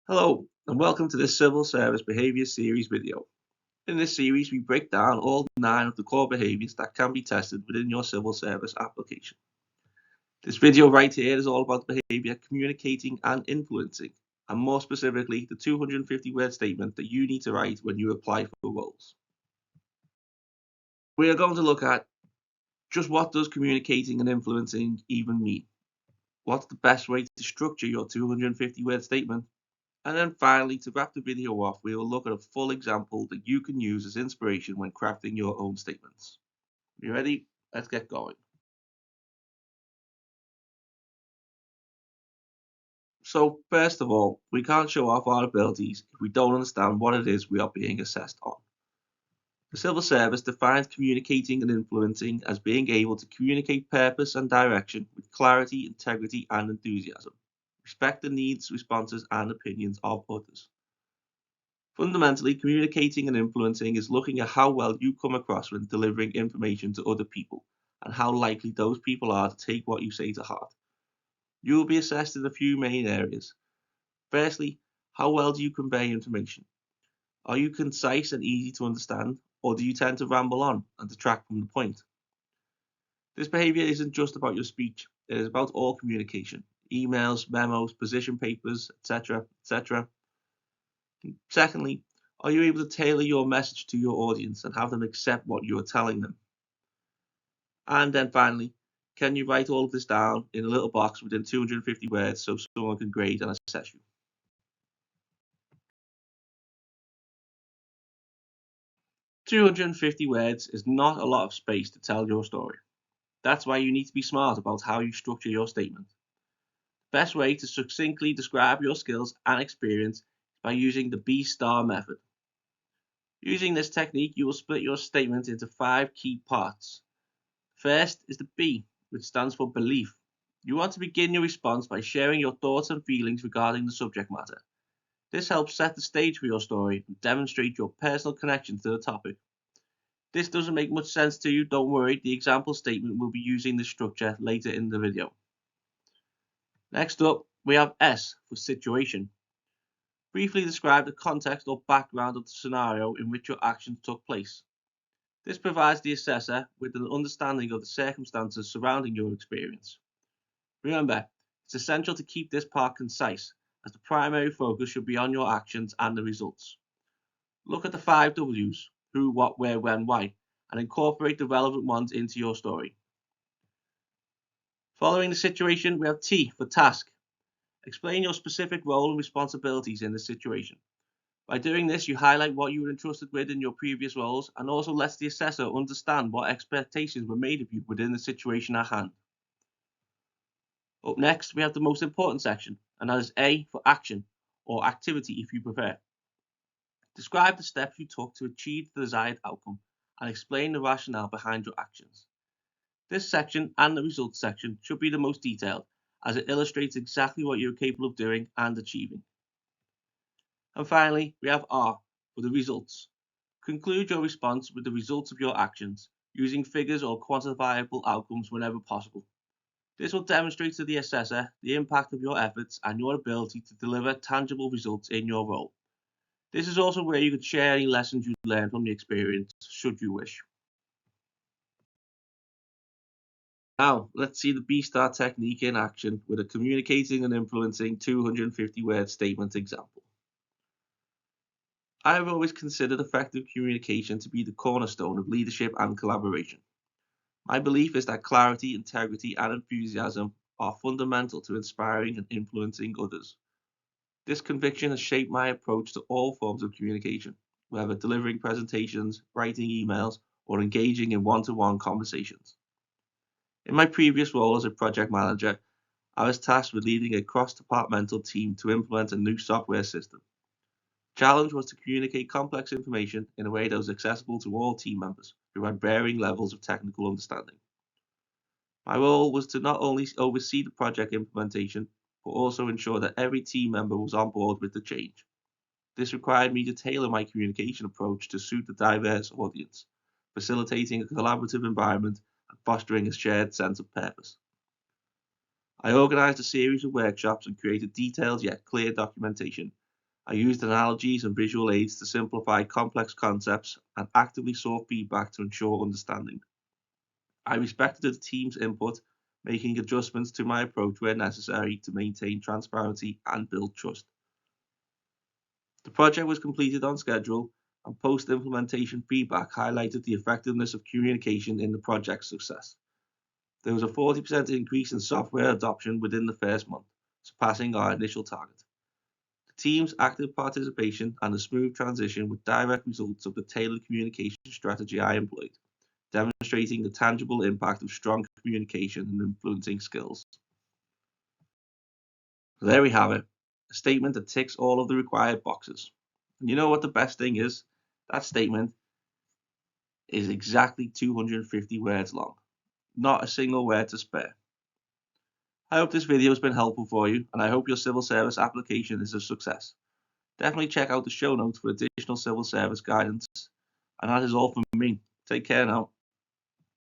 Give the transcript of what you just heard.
Hello, and welcome to this Civil Service Behaviour Series video. In this series, we break down all 9 of the core behaviours that can be tested within your civil service application. This video right here is all about behaviour communicating and influencing, and more specifically, the 250-word statement that you need to write when you apply for roles. We are going to look at just what does communicating and influencing even mean? What's the best way to structure your 250-word statement? And then finally, to wrap the video off, we will look at a full example that you can use as inspiration when crafting your own statements. You ready? Let's get going. So first of all, we can't show off our abilities if we don't understand what it is we are being assessed on. The civil service defines communicating and influencing as being able to communicate purpose and direction with clarity, integrity, and enthusiasm. Respect the needs, responses, and opinions of others. Fundamentally, communicating and influencing is looking at how well you come across when delivering information to other people and how likely those people are to take what you say to heart. You will be assessed in a few main areas. Firstly, how well do you convey information? Are you concise and easy to understand, or do you tend to ramble on and detract from the point? This behavior isn't just about your speech, it is about all communication, emails, memos, position papers, etc., etc. Secondly, are you able to tailor your message to your audience and have them accept what you are telling them? And then finally, can you write all of this down in a little box within 250 words so someone can grade and assess you? "250 words is not a lot of space to tell your story. That's why you need to be smart about how you structure your statement. The best way to succinctly describe your skills and experience is by using the B-star method. Using this technique, you will split your statement into 5 key parts. First is the B, which stands for belief. You want to begin your response by sharing your thoughts and feelings regarding the subject matter. This helps set the stage for your story and demonstrate your personal connection to the topic. This doesn't make much sense to you, don't worry, the example statement will be using this structure later in the video. Next up, we have S for situation. Briefly describe the context or background of the scenario in which your actions took place. This provides the assessor with an understanding of the circumstances surrounding your experience. Remember, it's essential to keep this part concise, as the primary focus should be on your actions and the results. Look at the 5 W's, who, what, where, when, why, and incorporate the relevant ones into your story. Following the situation, we have T for task. Explain your specific role and responsibilities in the situation. By doing this, you highlight what you were entrusted with in your previous roles and also lets the assessor understand what expectations were made of you within the situation at hand. Up next, we have the most important section, and that is A for action, or activity if you prefer. Describe the steps you took to achieve the desired outcome and explain the rationale behind your actions. This section and the results section should be the most detailed, as it illustrates exactly what you are capable of doing and achieving. And finally, we have R for the results. Conclude your response with the results of your actions, using figures or quantifiable outcomes whenever possible. This will demonstrate to the assessor the impact of your efforts and your ability to deliver tangible results in your role. This is also where you could share any lessons you learned from the experience, should you wish. Now, let's see the B-Star technique in action with a communicating and influencing 250-word statement example. I have always considered effective communication to be the cornerstone of leadership and collaboration. My belief is that clarity, integrity, and enthusiasm are fundamental to inspiring and influencing others. This conviction has shaped my approach to all forms of communication, whether delivering presentations, writing emails, or engaging in one-to-one conversations. In my previous role as a project manager, I was tasked with leading a cross-departmental team to implement a new software system. The challenge was to communicate complex information in a way that was accessible to all team members who had varying levels of technical understanding. My role was to not only oversee the project implementation, but also ensure that every team member was on board with the change. This required me to tailor my communication approach to suit the diverse audience, facilitating a collaborative environment and fostering a shared sense of purpose. I organized a series of workshops and created detailed yet clear documentation, I used analogies and visual aids to simplify complex concepts and actively sought feedback to ensure understanding. I respected the team's input, making adjustments to my approach where necessary to maintain transparency and build trust. The project was completed on schedule, and post-implementation feedback highlighted the effectiveness of communication in the project's success. There was a 40% increase in software adoption within the first month, surpassing our initial target. The team's active participation and the smooth transition were direct results of the tailored communication strategy I employed, demonstrating the tangible impact of strong communication and influencing skills. So there we have it, a statement that ticks all of the required boxes. And you know what the best thing is? That statement is exactly 250 words long, not a single word to spare. I hope this video has been helpful for you, and I hope your civil service application is a success. Definitely check out the show notes for additional civil service guidance. And that is all from me. Take care now.